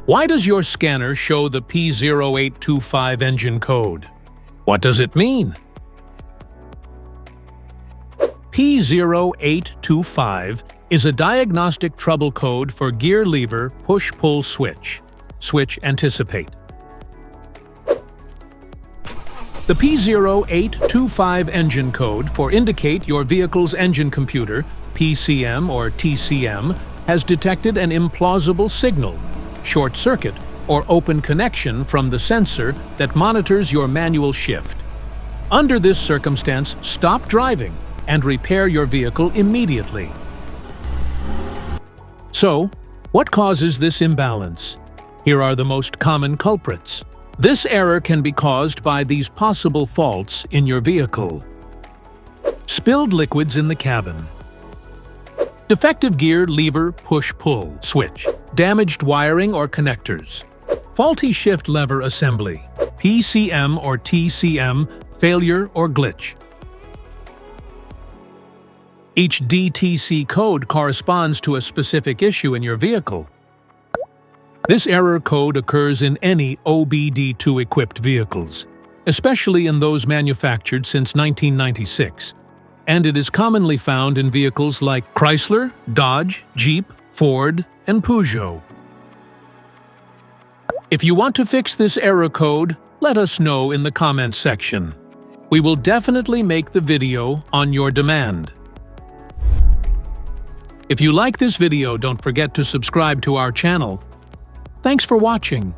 Why does your scanner show the P0825 engine code? What does it mean? P0825 is a diagnostic trouble code for gear lever push-pull switch. Switch anticipate. The P0825 engine code for indicate your vehicle's engine computer, PCM or TCM, has detected an implausible signal, short circuit, or open connection from the sensor that monitors your manual shift. Under this circumstance, stop driving and repair your vehicle immediately. So, what causes this imbalance? Here are the most common culprits. This error can be caused by these possible faults in your vehicle. Spilled liquids in the cabin. Defective gear lever push-pull switch. Damaged wiring or connectors. Faulty shift lever assembly. PCM or TCM failure or glitch. Each DTC code corresponds to a specific issue in your vehicle. This error code occurs in any OBD2-equipped vehicles, especially in those manufactured since 1996, and it is commonly found in vehicles like Chrysler, Dodge, Jeep, Ford, and Peugeot. If you want to fix this error code, let us know in the comments section. We will definitely make the video on your demand. If you like this video, don't forget to subscribe to our channel. Thanks for watching.